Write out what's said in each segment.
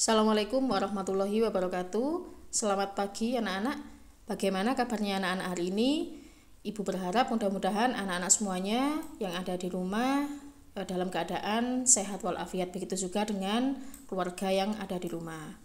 Assalamualaikum warahmatullahi wabarakatuh. Selamat pagi anak-anak. Bagaimana kabarnya anak-anak hari ini? Ibu berharap mudah-mudahan anak-anak semuanya yang ada di rumah dalam keadaan sehat walafiat. Begitu juga dengan keluarga yang ada di rumah.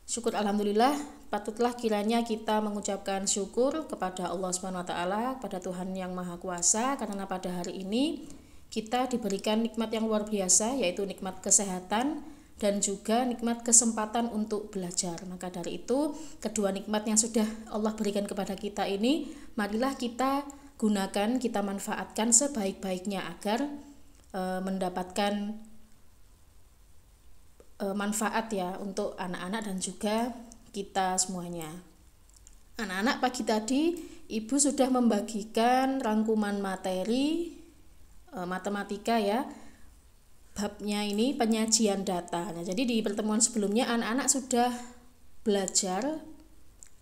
Syukur alhamdulillah, patutlah kiranya kita mengucapkan syukur kepada Allah Subhanahu wa taala, kepada Tuhan yang Maha Kuasa, karena pada hari ini kita diberikan nikmat yang luar biasa, yaitu nikmat kesehatan dan juga nikmat kesempatan untuk belajar. Maka dari itu, kedua nikmat yang sudah Allah berikan kepada kita ini, marilah kita gunakan, kita manfaatkan sebaik-baiknya agar mendapatkan manfaat ya untuk anak-anak dan juga kita semuanya. Anak-anak, pagi tadi Ibu sudah membagikan rangkuman materi matematika ya. Babnya ini penyajian data. Nah, jadi di pertemuan sebelumnya anak-anak sudah belajar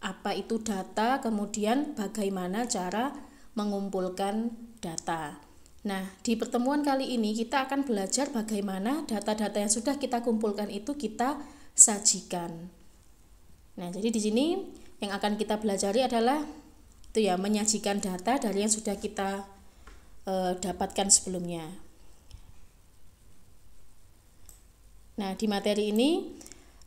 apa itu data, kemudian bagaimana cara mengumpulkan data. Nah, di pertemuan kali ini kita akan belajar bagaimana data-data yang sudah kita kumpulkan itu kita sajikan. Nah, jadi di sini yang akan kita pelajari adalah itu ya, menyajikan data dari yang sudah kita dapatkan sebelumnya. Nah, di materi ini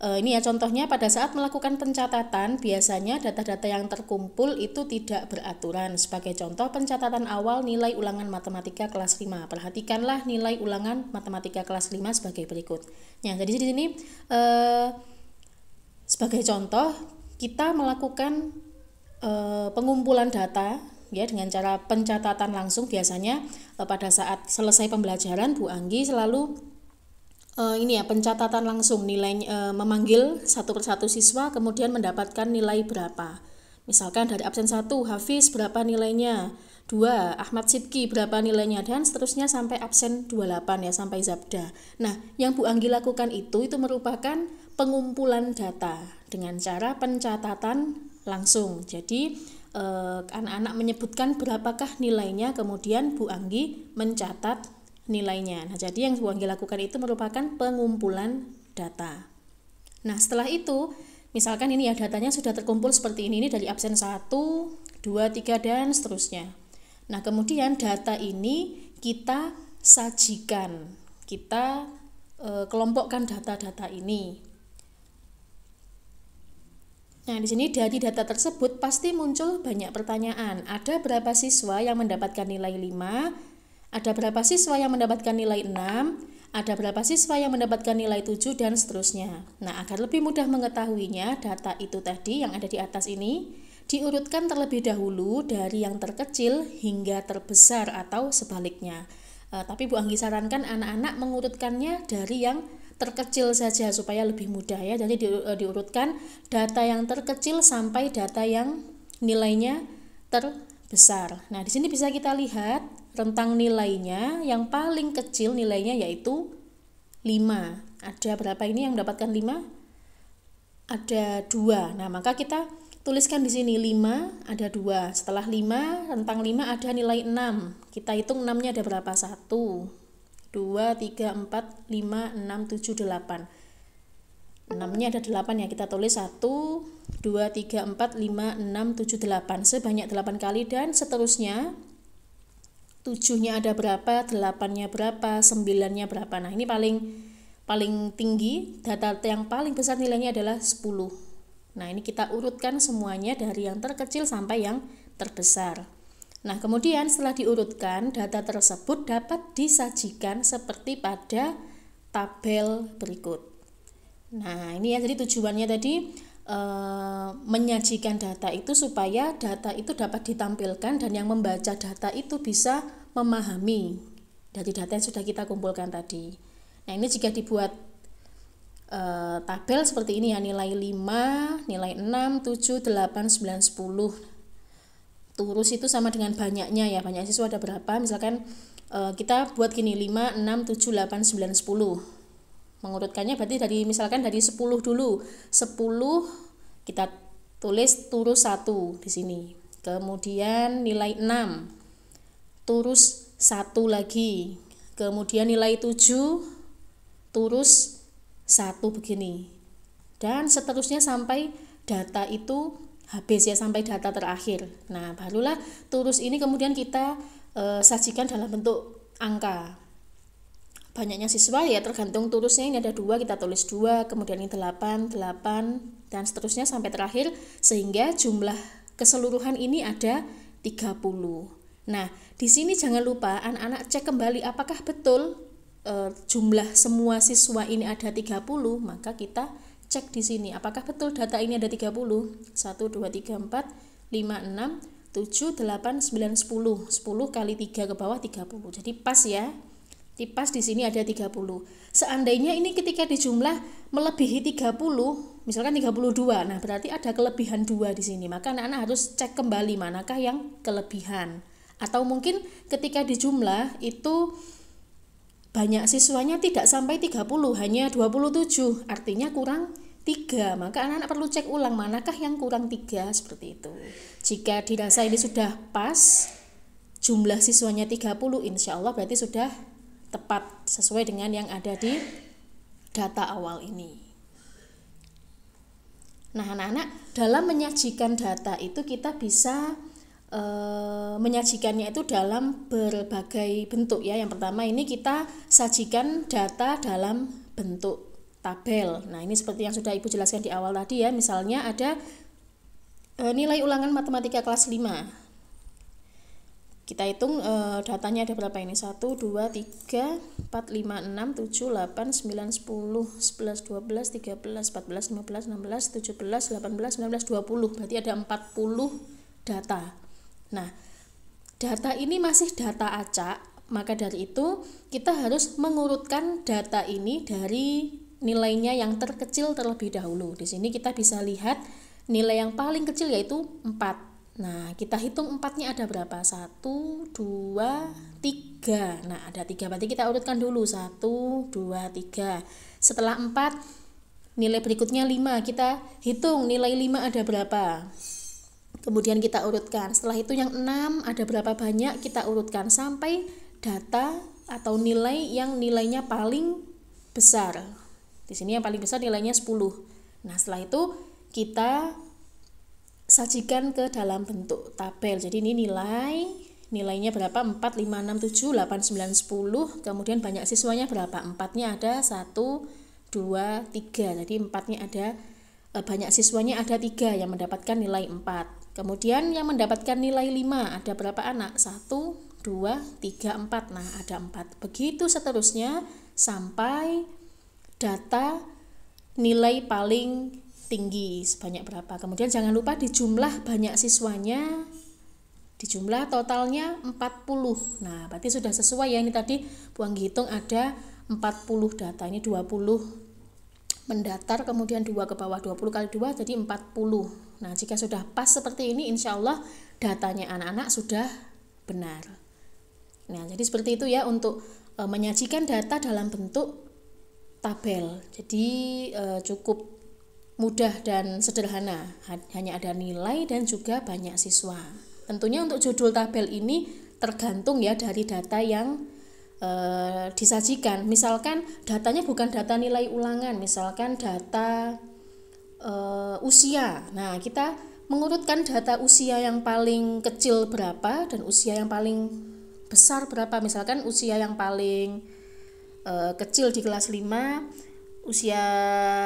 ya contohnya, pada saat melakukan pencatatan biasanya data-data yang terkumpul itu tidak beraturan. Sebagai contoh, pencatatan awal nilai ulangan matematika kelas 5. Perhatikanlah nilai ulangan matematika kelas 5 sebagai berikut. Nah, jadi di sini sebagai contoh kita melakukan pengumpulan data ya dengan cara pencatatan langsung. Biasanya pada saat selesai pembelajaran Bu Anggi selalu pencatatan langsung nilai, memanggil satu persatu siswa kemudian mendapatkan nilai berapa. Misalkan dari absen 1 Hafiz berapa nilainya, 2 Ahmad Sidki berapa nilainya, dan seterusnya sampai absen 28 ya, sampai Zabda. Nah, yang Bu Anggi lakukan itu merupakan pengumpulan data dengan cara pencatatan langsung. Jadi anak-anak menyebutkan berapakah nilainya, kemudian Bu Anggi mencatat nilainya. Nah, jadi yang Bu Anggi lakukan itu merupakan pengumpulan data. Nah, setelah itu, misalkan ini ya datanya sudah terkumpul seperti ini dari absen 1, 2, 3, dan seterusnya. Nah, kemudian data ini kita sajikan, kita kelompokkan data-data ini. Nah, di sini dari data tersebut pasti muncul banyak pertanyaan. Ada berapa siswa yang mendapatkan nilai 5? Ada berapa siswa yang mendapatkan nilai 6, ada berapa siswa yang mendapatkan nilai 7, dan seterusnya. Nah, agar lebih mudah mengetahuinya, data itu tadi yang ada di atas ini diurutkan terlebih dahulu dari yang terkecil hingga terbesar atau sebaliknya. Tapi Bu Anggi sarankan anak-anak mengurutkannya dari yang terkecil saja supaya lebih mudah ya. Jadi diurutkan data yang terkecil sampai data yang nilainya terbesar. Nah, di sini bisa kita lihat rentang nilainya, yang paling kecil nilainya yaitu 5. Ada berapa ini yang mendapatkan 5? Ada 2. Nah, maka kita tuliskan di sini 5 ada 2. Setelah 5, rentang 5 ada nilai 6. Kita hitung 6-nya ada berapa? 1, 2, 3, 4, 5, 6, 7, 8. 6-nya ada 8 ya, kita tulis 1, 2, 3, 4, 5, 6, 7, 8. Sebanyak 8 kali dan seterusnya. 7-nya ada berapa, 8-nya berapa, 9-nya berapa. Nah, ini paling tinggi, data yang paling besar nilainya adalah 10. Nah, ini kita urutkan semuanya dari yang terkecil sampai yang terbesar. Nah, kemudian setelah diurutkan, data tersebut dapat disajikan seperti pada tabel berikut. Nah, ini ya, jadi tujuannya tadi menyajikan data itu supaya data itu dapat ditampilkan dan yang membaca data itu bisa memahami dari data yang sudah kita kumpulkan tadi. Nah, ini jika dibuat tabel seperti ini ya, nilai 5, nilai 6, 7, 8, 9, 10. Turus itu sama dengan banyaknya ya, banyak siswa ada berapa. Misalkan kita buat gini, 5, 6, 7, 8, 9, 10. Mengurutkannya berarti misalkan dari 10 dulu. 10 kita tulis turus 1 di sini. Kemudian nilai 6 turus 1 lagi. Kemudian nilai 7 turus 1 begini. dan seterusnya sampai data itu habis ya, sampai data terakhir. Nah, barulah turus ini kemudian kita sajikan dalam bentuk angka. Banyaknya siswa ya tergantung turusnya, ini ada 2 kita tulis 2, kemudian ini 8 dan seterusnya sampai terakhir sehingga jumlah keseluruhan ini ada 30. Nah, di sini jangan lupa anak-anak cek kembali apakah betul jumlah semua siswa ini ada 30, maka kita cek di sini apakah betul data ini ada 30. 1 2 3 4 5 6 7 8 9 10. 10 kali 3 ke bawah 30. Jadi pas ya. Di pas di sini ada 30. Seandainya ini ketika dijumlah melebihi 30, misalkan 32. Nah, berarti ada kelebihan 2 di sini. Maka anak-anak harus cek kembali manakah yang kelebihan. Atau mungkin ketika dijumlah itu banyak siswanya tidak sampai 30, hanya 27, artinya kurang 3. Maka anak-anak perlu cek ulang manakah yang kurang 3, seperti itu. Jika dirasa ini sudah pas, jumlah siswanya 30, insya Allah berarti sudah tepat sesuai dengan yang ada di data awal ini. Nah, anak-anak dalam menyajikan data itu kita bisa menyajikannya itu dalam berbagai bentuk ya. Yang pertama ini kita sajikan data dalam bentuk tabel. Nah, ini seperti yang sudah Ibu jelaskan di awal tadi ya. Misalnya ada nilai ulangan matematika kelas 5. Kita hitung datanya ada berapa ini? 1, 2, 3, 4, 5, 6, 7, 8, 9, 10, 11, 12, 13, 14, 15, 16, 17, 18, 19, 20. Berarti ada 40 data. Nah, data ini masih data acak, maka dari itu kita harus mengurutkan data ini dari nilainya yang terkecil terlebih dahulu. Di sini kita bisa lihat nilai yang paling kecil yaitu 4. Nah, kita hitung 4-nya ada berapa? 1, 2, 3. Nah, ada 3, berarti kita urutkan dulu 1, 2, 3. Setelah 4, nilai berikutnya 5. Kita hitung nilai 5 ada berapa. Kemudian kita urutkan. Setelah itu yang 6 ada berapa banyak, kita urutkan sampai data atau nilai yang nilainya paling besar. Di sini yang paling besar nilainya 10. Nah, setelah itu kita sajikan ke dalam bentuk tabel. Jadi ini nilainya berapa? 4, 5, 6, 7, 8, 9, 10. Kemudian banyak siswanya berapa? 4-nya ada 1, 2, 3. Jadi 4-nya ada banyak siswanya ada 3 yang mendapatkan nilai 4. Kemudian yang mendapatkan nilai 5 ada berapa anak? 1, 2, 3, 4. Nah, ada 4. Begitu seterusnya sampai data nilai paling tinggi sebanyak berapa. Kemudian jangan lupa dijumlah banyak siswanya, dijumlah totalnya 40. Nah, berarti sudah sesuai ya, ini tadi Buang hitung ada 40 data. Ini 20 mendatar, kemudian 2 ke bawah, 20 kali 2 jadi 40. Nah, jika sudah pas seperti ini, insya Allah datanya anak-anak sudah benar. Nah, jadi seperti itu ya untuk menyajikan data dalam bentuk tabel. Jadi cukup mudah dan sederhana, hanya ada nilai dan juga banyak siswa. Tentunya untuk judul tabel ini tergantung ya dari data yang disajikan. Misalkan datanya bukan data nilai ulangan, misalkan data usia. Nah, kita mengurutkan data usia yang paling kecil berapa dan usia yang paling besar berapa. Misalkan usia yang paling kecil di kelas 5 usia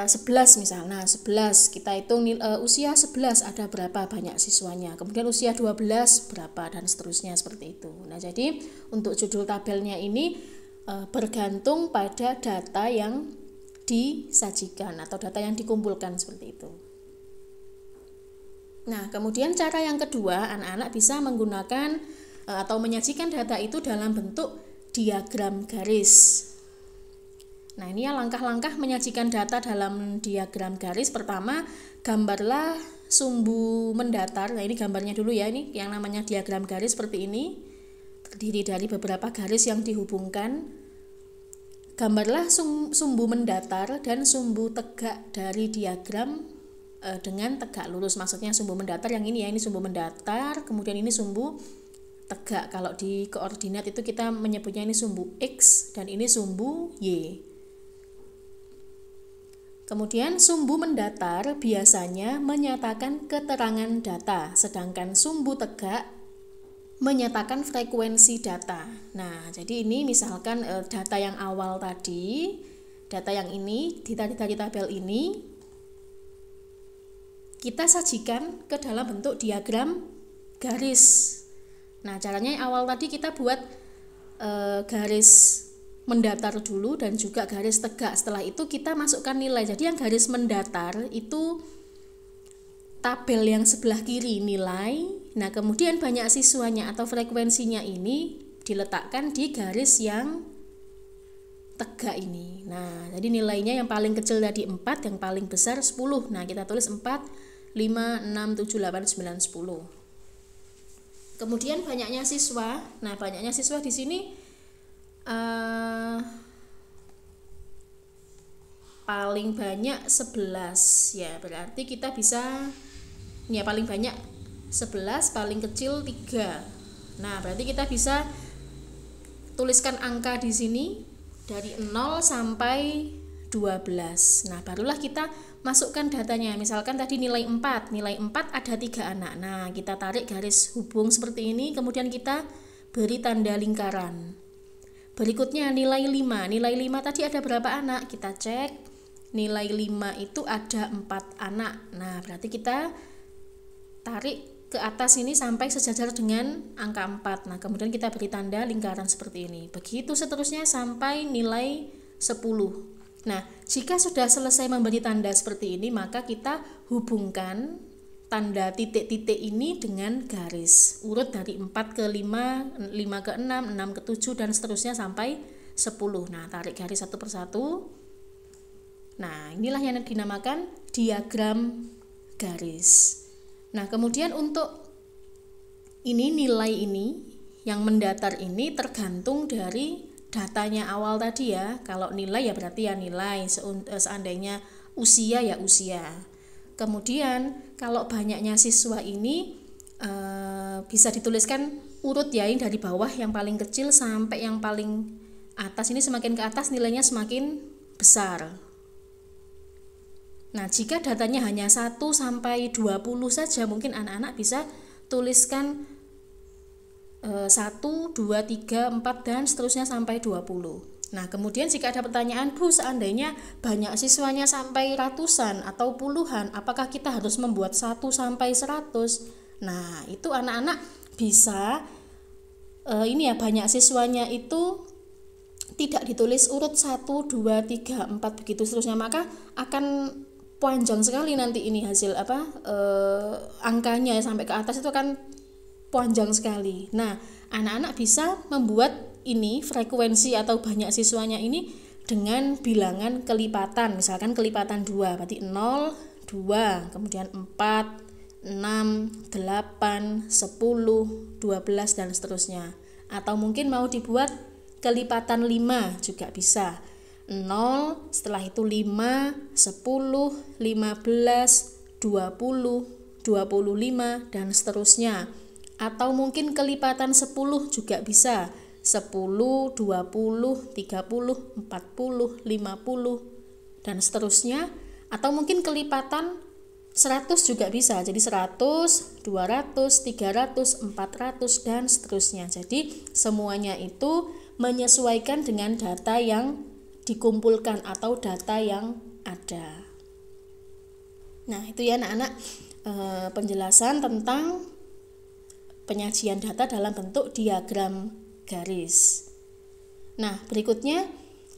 11 misalnya. Nah, 11 kita hitung usia 11 ada berapa banyak siswanya. Kemudian usia 12 berapa dan seterusnya seperti itu. Nah, jadi untuk judul tabelnya ini bergantung pada data yang disajikan atau data yang dikumpulkan seperti itu. Nah, kemudian cara yang kedua, anak-anak bisa menggunakan atau menyajikan data itu dalam bentuk diagram garis. Nah, ini ya langkah-langkah menyajikan data dalam diagram garis. Pertama, gambarlah sumbu mendatar. Nah, ini gambarnya dulu ya, ini yang namanya diagram garis seperti ini. Terdiri dari beberapa garis yang dihubungkan. Gambarlah sumbu mendatar dan sumbu tegak dari diagram dengan tegak lurus. Maksudnya sumbu mendatar yang ini ya, ini sumbu mendatar, kemudian ini sumbu tegak. Kalau di koordinat itu kita menyebutnya ini sumbu X dan ini sumbu Y. Kemudian sumbu mendatar biasanya menyatakan keterangan data, sedangkan sumbu tegak menyatakan frekuensi data. Nah, jadi ini misalkan data yang awal tadi, data yang ini di tabel ini kita sajikan ke dalam bentuk diagram garis. Nah, caranya yang awal tadi kita buat garis mendatar dulu dan juga garis tegak. Setelah itu kita masukkan nilai. Jadi yang garis mendatar itu tabel yang sebelah kiri nilai. Nah, kemudian banyak siswanya atau frekuensinya ini diletakkan di garis yang tegak ini. Nah, jadi nilainya yang paling kecil tadi 4, yang paling besar 10. Nah, kita tulis 4, 5, 6, 7, 8, 9, 10. Kemudian banyaknya siswa. Nah, banyaknya siswa di sini paling banyak 11 ya, berarti kita bisa ya paling banyak 11, paling kecil 3. Nah, berarti kita bisa tuliskan angka di sini dari 0 sampai 12. Nah, barulah kita masukkan datanya. Misalkan tadi nilai 4 ada 3 anak. Nah, kita tarik garis hubung seperti ini, kemudian kita beri tanda lingkaran. Berikutnya nilai 5. Nilai 5 tadi ada berapa anak? Kita cek. Nilai 5 itu ada 4 anak. Nah, berarti kita tarik ke atas ini sampai sejajar dengan angka 4. Nah, kemudian kita beri tanda lingkaran seperti ini. Begitu seterusnya sampai nilai 10. Nah, jika sudah selesai memberi tanda seperti ini, maka kita hubungkan tanda titik-titik ini dengan garis urut dari 4 ke 5, 5 ke 6, 6 ke 7 dan seterusnya sampai 10. Nah, tarik garis satu persatu. Nah, inilah yang dinamakan diagram garis. Nah, kemudian untuk ini nilai ini yang mendatar ini tergantung dari datanya awal tadi ya. Kalau nilai ya berarti ya nilai, seandainya usia ya usia. Kemudian kalau banyaknya siswa ini bisa dituliskan urut ya, ini dari bawah yang paling kecil sampai yang paling atas. Ini semakin ke atas nilainya semakin besar. Nah, jika datanya hanya 1 sampai 20 saja, mungkin anak-anak bisa tuliskan 1, 2, 3, 4 dan seterusnya sampai 20. Nah, kemudian jika ada pertanyaan, Bu, seandainya banyak siswanya sampai ratusan atau puluhan, apakah kita harus membuat 1 sampai 100? Nah, itu anak-anak bisa ini ya, banyak siswanya itu tidak ditulis urut 1, 2, 3, 4 begitu seterusnya, maka akan panjang sekali nanti ini hasil angkanya ya, sampai ke atas itu akan panjang sekali. Nah, anak-anak bisa membuat ini frekuensi atau banyak siswanya ini dengan bilangan kelipatan. Misalkan kelipatan 2, berarti 0, 2, kemudian 4, 6, 8, 10, 12 dan seterusnya. Atau mungkin mau dibuat kelipatan 5 juga bisa. 0, setelah itu 5, 10, 15, 20, 25 dan seterusnya. Atau mungkin kelipatan 10 juga bisa. 10, 20, 30, 40, 50 dan seterusnya. Atau mungkin kelipatan 100 juga bisa. Jadi 100, 200, 300, 400 dan seterusnya. Jadi semuanya itu menyesuaikan dengan data yang dikumpulkan atau data yang ada. Nah, itu ya anak-anak penjelasan tentang penyajian data dalam bentuk diagram garis. Nah, berikutnya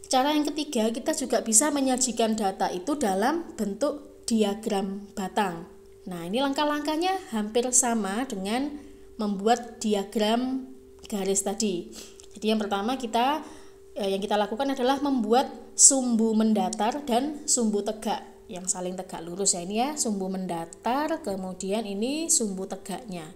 cara yang ketiga, kita juga bisa menyajikan data itu dalam bentuk diagram batang. Nah, ini langkah-langkahnya hampir sama dengan membuat diagram garis tadi. Jadi yang pertama yang kita lakukan adalah membuat sumbu mendatar dan sumbu tegak yang saling tegak lurus ya, ini ya sumbu mendatar, kemudian ini sumbu tegaknya.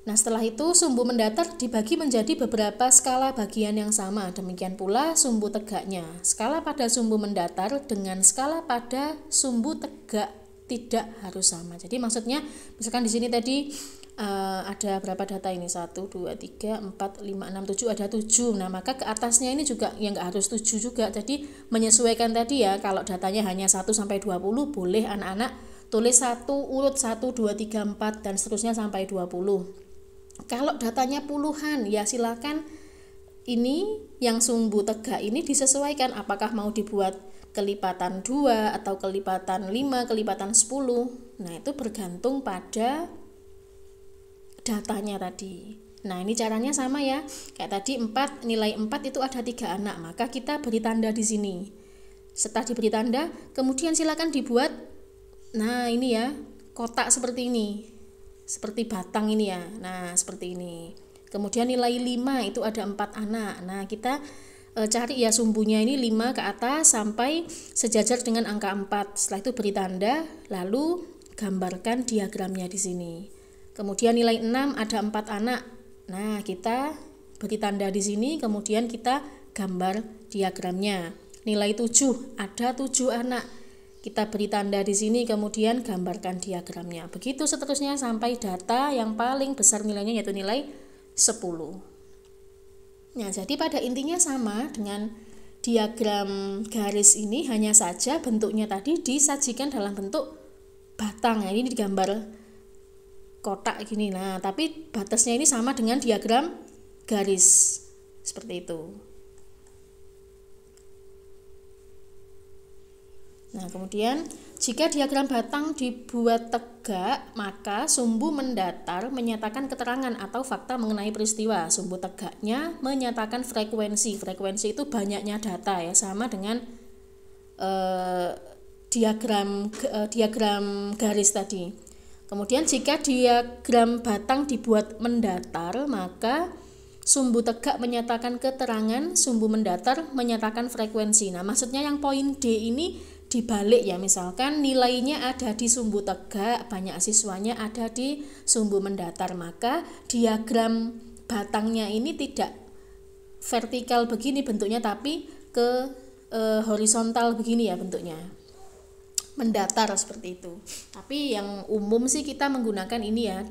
Nah, setelah itu sumbu mendatar dibagi menjadi beberapa skala bagian yang sama. Demikian pula sumbu tegaknya. Skala pada sumbu mendatar dengan skala pada sumbu tegak tidak harus sama. Jadi maksudnya misalkan di sini tadi ada berapa data ini? 1, 2, 3, 4, 5, 6, 7, ada 7. Nah, maka ke atasnya ini juga yang nggak harus 7 juga. Jadi menyesuaikan tadi ya, kalau datanya hanya 1 sampai 20, boleh anak-anak tulis 1 urut 1, 2, 3, 4 dan seterusnya sampai 20. Kalau datanya puluhan, ya silakan ini yang sumbu tegak ini disesuaikan, apakah mau dibuat kelipatan 2 atau kelipatan 5, kelipatan 10. Nah, itu bergantung pada datanya tadi. Nah, ini caranya sama ya. Kayak tadi 4, nilai 4 itu ada 3 anak, maka kita beri tanda di sini. Setelah diberi tanda, kemudian silakan dibuat, nah ini ya, kotak seperti ini. Seperti batang ini ya. Nah, seperti ini. Kemudian nilai 5 itu ada 4 anak. Nah, kita cari ya sumbunya ini 5 ke atas sampai sejajar dengan angka 4. Setelah itu beri tanda, lalu gambarkan diagramnya di sini. Kemudian nilai 6 ada 4 anak. Nah, kita beri tanda di sini, kemudian kita gambar diagramnya. Nilai 7 ada 7 anak. Kita beri tanda di sini, kemudian gambarkan diagramnya. Begitu seterusnya sampai data yang paling besar nilainya yaitu nilai 10. Nah, jadi pada intinya sama dengan diagram garis ini, hanya saja bentuknya tadi disajikan dalam bentuk batang. Nah, ini digambar kotak gini. Nah, tapi batasnya ini sama dengan diagram garis. Seperti itu. Nah, kemudian jika diagram batang dibuat tegak, maka sumbu mendatar menyatakan keterangan atau fakta mengenai peristiwa. Sumbu tegaknya menyatakan frekuensi. Frekuensi itu banyaknya data ya, sama dengan diagram garis tadi. Kemudian jika diagram batang dibuat mendatar, maka sumbu tegak menyatakan keterangan, sumbu mendatar menyatakan frekuensi. Nah, maksudnya yang poin D ini dibalik ya, misalkan nilainya ada di sumbu tegak, banyak siswanya ada di sumbu mendatar, maka diagram batangnya ini tidak vertikal begini bentuknya, tapi ke horizontal begini ya bentuknya, mendatar seperti itu. Tapi yang umum sih kita menggunakan ini ya,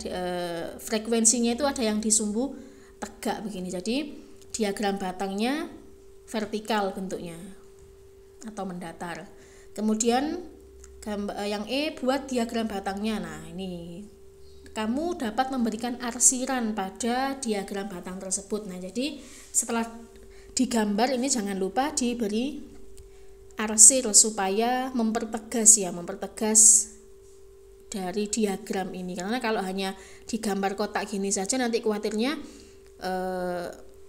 frekuensinya itu ada yang di sumbu tegak begini, jadi diagram batangnya vertikal bentuknya atau mendatar. Kemudian yang E, buat diagram batangnya. Nah, ini kamu dapat memberikan arsiran pada diagram batang tersebut. Nah, jadi setelah digambar ini jangan lupa diberi arsir supaya mempertegas dari diagram ini. Karena kalau hanya digambar kotak gini saja nanti khawatirnya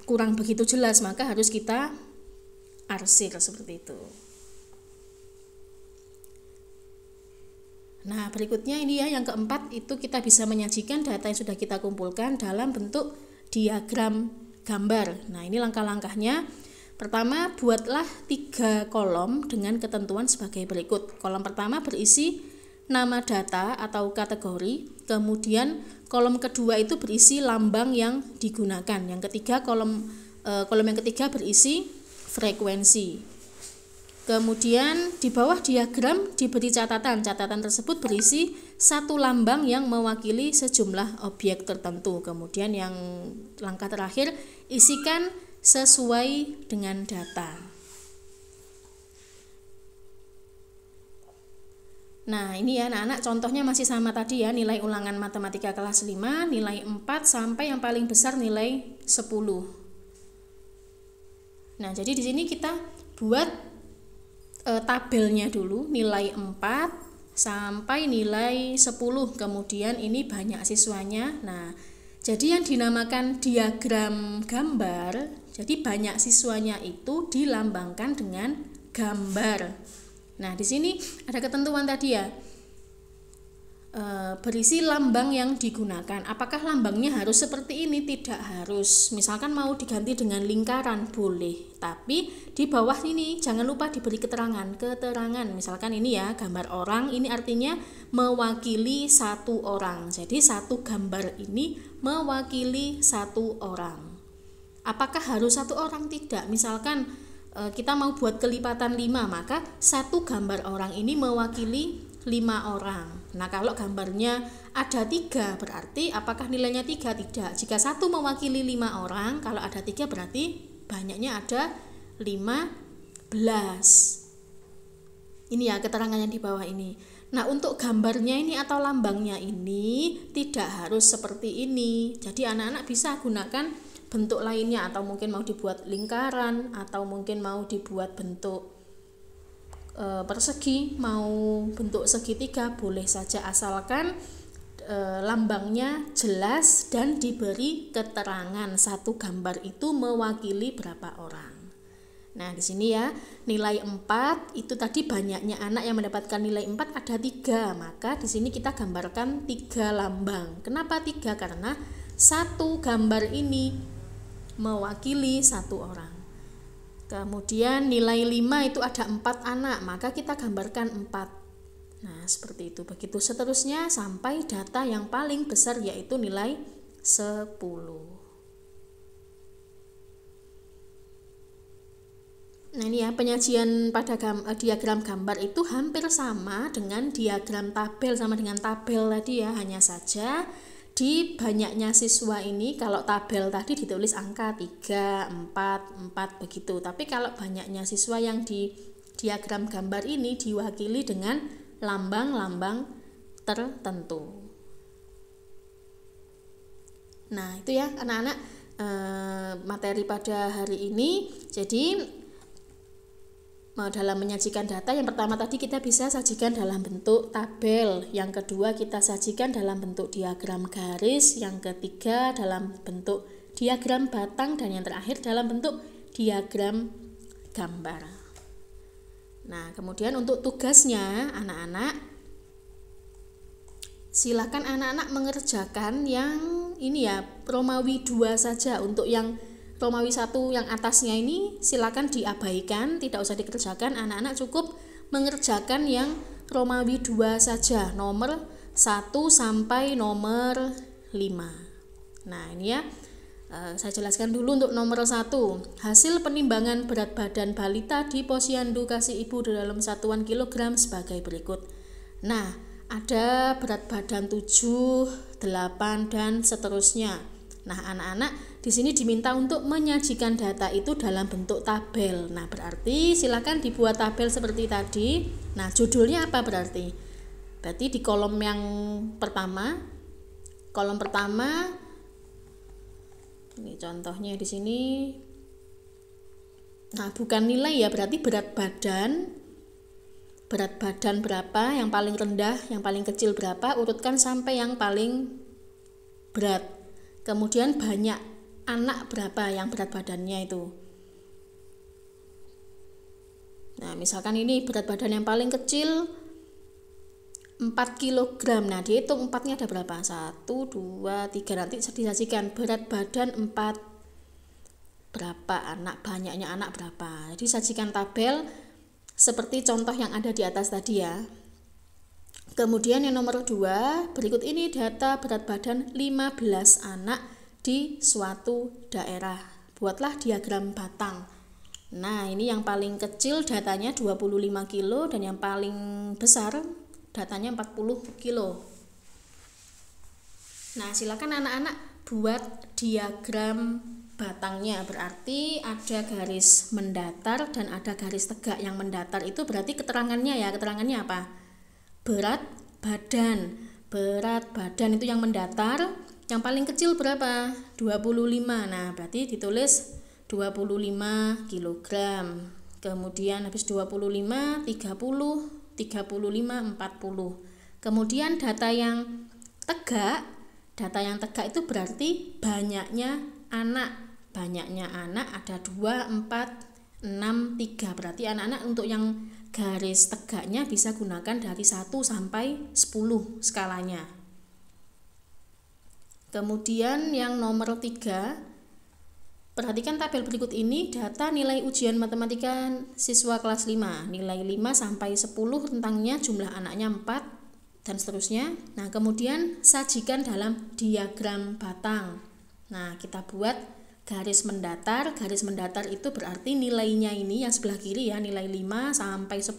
kurang begitu jelas, maka harus kita arsir seperti itu. Nah, berikutnya ini ya, yang keempat itu kita bisa menyajikan data yang sudah kita kumpulkan dalam bentuk diagram gambar. Nah, ini langkah-langkahnya. Pertama, buatlah 3 kolom dengan ketentuan sebagai berikut. Kolom pertama berisi nama data atau kategori, kemudian kolom kedua itu berisi lambang yang digunakan. Yang ketiga, kolom yang ketiga berisi frekuensi. Kemudian di bawah diagram diberi catatan. Catatan tersebut berisi satu lambang yang mewakili sejumlah objek tertentu. Kemudian yang langkah terakhir, isikan sesuai dengan data. Nah, ini ya anak-anak, contohnya masih sama tadi ya, nilai ulangan matematika kelas 5, nilai 4 sampai yang paling besar nilai 10. Nah, jadi di sini kita buat tabelnya dulu, nilai 4 sampai nilai 10, kemudian ini banyak siswanya. Nah, jadi yang dinamakan diagram gambar, jadi banyak siswanya itu dilambangkan dengan gambar. Nah, di sini ada ketentuan tadi ya, berisi lambang yang digunakan. Apakah lambangnya harus seperti ini? Tidak harus. Misalkan mau diganti dengan lingkaran, boleh. Tapi di bawah ini jangan lupa diberi keterangan. Misalkan ini ya, gambar orang, ini artinya mewakili satu orang. Jadi satu gambar ini mewakili satu orang. Apakah harus satu orang? Tidak. Misalkan kita mau buat kelipatan 5, maka satu gambar orang ini mewakili 5 orang. Nah, kalau gambarnya ada 3, berarti apakah nilainya 3? Tidak. Jika satu mewakili 5 orang, kalau ada 3 berarti banyaknya ada 15. Ini ya keterangannya di bawah ini. Nah, untuk gambarnya ini atau lambangnya ini tidak harus seperti ini. Jadi anak-anak bisa gunakan bentuk lainnya, atau mungkin mau dibuat lingkaran, atau mungkin mau dibuat bentuk persegi, mau bentuk segitiga, boleh saja asalkan lambangnya jelas dan diberi keterangan satu gambar itu mewakili berapa orang. Nah, di sini ya, nilai 4 itu tadi banyaknya anak yang mendapatkan nilai 4 ada 3, maka di sini kita gambarkan 3 lambang. Kenapa 3? Karena satu gambar ini mewakili 1 orang. Kemudian nilai 5 itu ada 4 anak, maka kita gambarkan 4. Nah, seperti itu. Begitu seterusnya sampai data yang paling besar yaitu nilai 10. Nah, ini ya, penyajian pada diagram gambar itu hampir sama dengan diagram tabel, sama dengan tabel tadi ya, hanya saja di banyaknya siswa ini kalau tabel tadi ditulis angka 3, 4 begitu. Tapi kalau banyaknya siswa yang di diagram gambar ini diwakili dengan lambang-lambang tertentu. Nah, itu ya anak-anak materi pada hari ini. Jadi dalam menyajikan data, yang pertama tadi kita bisa sajikan dalam bentuk tabel, yang kedua kita sajikan dalam bentuk diagram garis, yang ketiga dalam bentuk diagram batang, dan yang terakhir dalam bentuk diagram gambar. Nah, kemudian untuk tugasnya anak-anak, silakan anak-anak mengerjakan yang ini ya, Romawi 2 saja. Untuk yang Romawi 1 yang atasnya ini silakan diabaikan, tidak usah dikerjakan. Anak-anak cukup mengerjakan yang Romawi 2 saja, nomor 1 sampai nomor 5. Nah, ini ya, saya jelaskan dulu untuk nomor 1. Hasil penimbangan berat badan balita di posyandu kasih ibu dalam satuan kilogram sebagai berikut. Nah, ada berat badan 7, 8, dan seterusnya. Nah, anak-anak di sini diminta untuk menyajikan data itu dalam bentuk tabel. Nah, berarti silakan dibuat tabel seperti tadi. Nah, judulnya apa berarti? Berarti di kolom yang pertama, ini contohnya di sini. Nah, bukan nilai ya, berarti berat badan berapa, yang paling rendah, yang paling kecil berapa, urutkan sampai yang paling berat. Kemudian banyak anak berapa yang berat badannya itu. Nah, misalkan ini berat badan yang paling kecil 4 kg. Nah, dihitung 4-nya ada berapa? 1, 2, 3. Nanti disajikan berat badan 4 berapa anak, banyaknya anak berapa. Jadi sajikan tabel seperti contoh yang ada di atas tadi ya. Kemudian yang nomor 2, berikut ini data berat badan 15 anak di suatu daerah. Buatlah diagram batang. Nah, ini yang paling kecil datanya 25 kilo dan yang paling besar datanya 40 kilo. Nah, silakan anak-anak buat diagram batangnya. Berarti ada garis mendatar dan ada garis tegak. Yang mendatar itu berarti keterangannya ya. Keterangannya apa? Berat badan itu yang mendatar. Yang paling kecil berapa? 25. Nah, berarti ditulis 25 kg. Kemudian habis 25, 30, 35, 40. Kemudian data yang tegak itu berarti banyaknya anak. Banyaknya anak ada 2, 4, 6, 3. Berarti anak-anak untuk yang garis tegaknya bisa gunakan dari 1 sampai 10 skalanya. Kemudian yang nomor 3, perhatikan tabel berikut ini data nilai ujian matematika siswa kelas 5. Nilai 5 sampai 10 rentangnya, jumlah anaknya 4 dan seterusnya. Nah, kemudian sajikan dalam diagram batang. Nah, kita buat garis mendatar. Garis mendatar itu berarti nilainya ini yang sebelah kiri ya, nilai 5 sampai 10.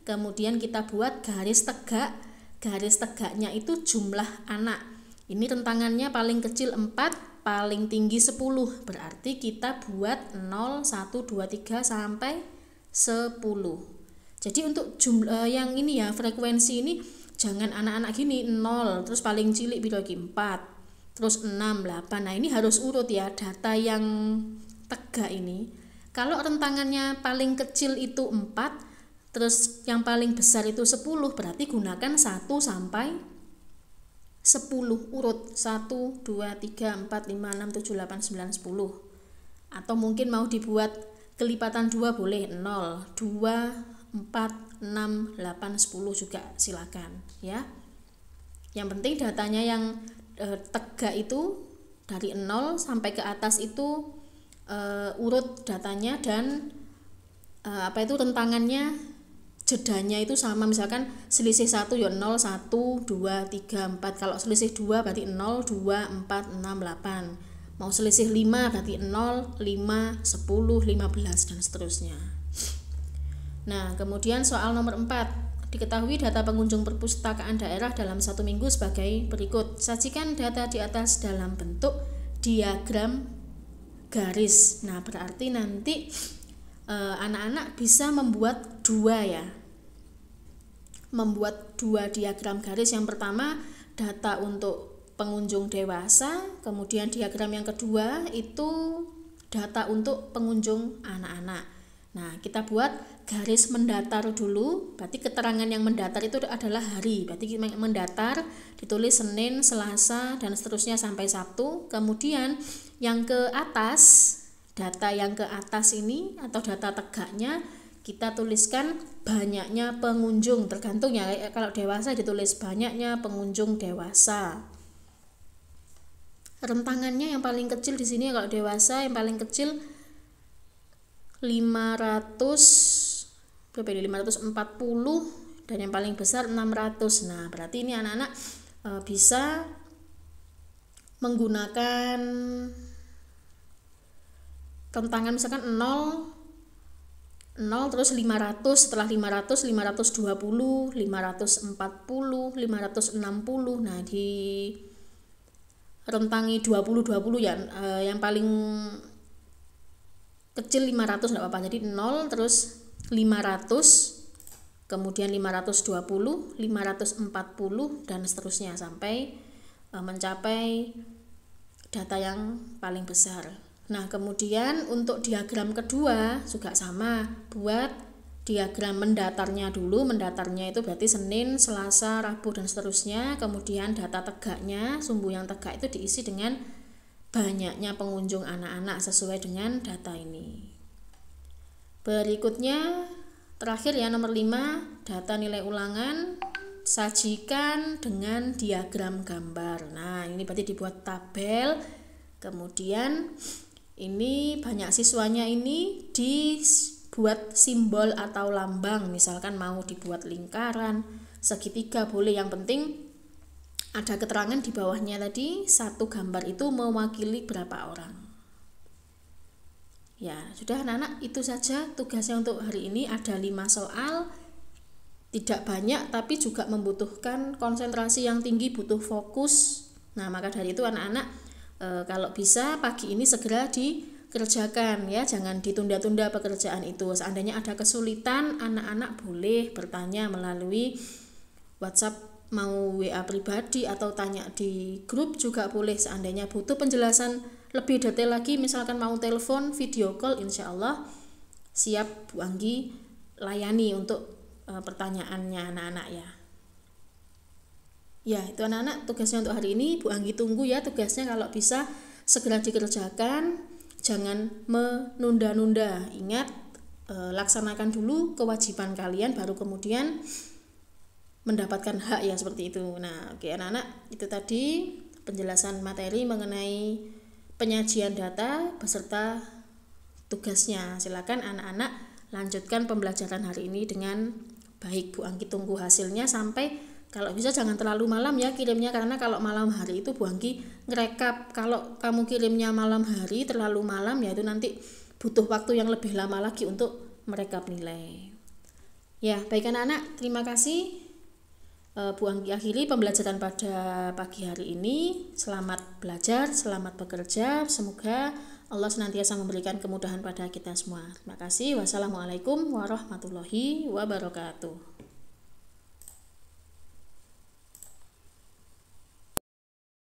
Kemudian kita buat garis tegak. Garis tegaknya itu jumlah anak. Ini rentangannya paling kecil 4, paling tinggi 10. Berarti kita buat 0, 1, 2, 3 sampai 10. Jadi untuk jumlah yang ini ya, frekuensi ini jangan anak-anak gini 0, terus paling cilik biro 4. Terus 6, 8. Nah, ini harus urut ya data yang tegak ini. Kalau rentangannya paling kecil itu 4, terus yang paling besar itu 10, berarti gunakan 1 sampai 10 urut. 1, 2, 3, 4, 5, 6, 7, 8, 9, 10. Atau mungkin mau dibuat kelipatan 2 boleh, 0, 2, 4, 6, 8, 10 juga silakan ya. Yang penting datanya yang tegak itu dari 0 sampai ke atas itu urut datanya dan rentangannya, jedanya itu sama. Misalkan selisih 1 ya 0, 1, 2, 3, 4. Kalau selisih 2 berarti 0, 2, 4, 6, 8. Mau selisih 5 berarti 0, 5, 10, 15 dan seterusnya. Nah, kemudian soal nomor 4. Diketahui data pengunjung perpustakaan daerah dalam 1 minggu sebagai berikut. Sajikan data di atas dalam bentuk diagram garis. Nah, berarti nanti anak-anak bisa membuat 2 ya. Membuat 2 diagram garis. Yang pertama data untuk pengunjung dewasa, kemudian diagram yang kedua itu data untuk pengunjung anak-anak. Nah, kita buat garis mendatar dulu. Berarti keterangan yang mendatar itu adalah hari. Berarti mendatar ditulis Senin, Selasa, dan seterusnya sampai Sabtu. Kemudian yang ke atas, data yang ke atas ini atau data tegaknya kita tuliskan banyaknya pengunjung. Tergantung ya, kalau dewasa ditulis banyaknya pengunjung dewasa. Rentangannya yang paling kecil di sini kalau dewasa yang paling kecil 540 dan yang paling besar 600. Nah, berarti ini anak-anak bisa menggunakan rentangan misalkan 0 terus 500, setelah 500 520, 540, 560. Nah, di rentangi 20 ya, yang paling kecil 500 enggak apa-apa. Jadi 0 terus 500, kemudian 520, 540 dan seterusnya sampai mencapai data yang paling besar. Nah, kemudian untuk diagram kedua juga sama. Buat diagram mendatarnya dulu. Mendatarnya itu berarti Senin, Selasa, Rabu dan seterusnya. Kemudian data tegaknya, sumbu yang tegak itu diisi dengan banyaknya pengunjung anak-anak sesuai dengan data ini. Berikutnya terakhir ya, nomor 5, data nilai ulangan sajikan dengan diagram gambar. Nah, ini berarti dibuat tabel. Kemudian ini banyak siswanya ini dibuat simbol atau lambang. Misalkan mau dibuat lingkaran, segitiga boleh, yang penting ada keterangan di bawahnya tadi, satu gambar itu mewakili berapa orang. Ya, sudah anak-anak, itu saja tugasnya untuk hari ini. Ada 5 soal, tidak banyak tapi juga membutuhkan konsentrasi yang tinggi, butuh fokus. Nah, maka dari itu anak-anak kalau bisa pagi ini segera dikerjakan ya, jangan ditunda-tunda pekerjaan itu. Seandainya ada kesulitan, anak-anak boleh bertanya melalui WhatsApp, mau WA pribadi atau tanya di grup juga boleh. Seandainya butuh penjelasan lebih detail lagi, misalkan mau telepon, video call, insya Allah siap Bu Anggi layani untuk pertanyaannya anak-anak ya. Ya, itu anak-anak tugasnya untuk hari ini. Bu Anggi tunggu ya tugasnya, kalau bisa segera dikerjakan, jangan menunda-nunda. Ingat, laksanakan dulu kewajiban kalian baru kemudian mendapatkan hak ya, seperti itu. Nah, oke anak-anak, itu tadi penjelasan materi mengenai penyajian data beserta tugasnya. Silakan anak-anak lanjutkan pembelajaran hari ini dengan baik. Bu Anggi tunggu hasilnya sampai Kalau bisa jangan terlalu malam ya kirimnya, karena kalau malam hari itu Bu Anggi ngerekap. Kalau kamu kirimnya malam hari terlalu malam ya itu nanti butuh waktu yang lebih lama lagi untuk merekap nilai. Ya, baik anak-anak, terima kasih. Bu Anggi akhiri pembelajaran pada pagi hari ini. Selamat belajar, selamat bekerja. Semoga Allah senantiasa memberikan kemudahan pada kita semua. Terima kasih. Wassalamualaikum warahmatullahi wabarakatuh.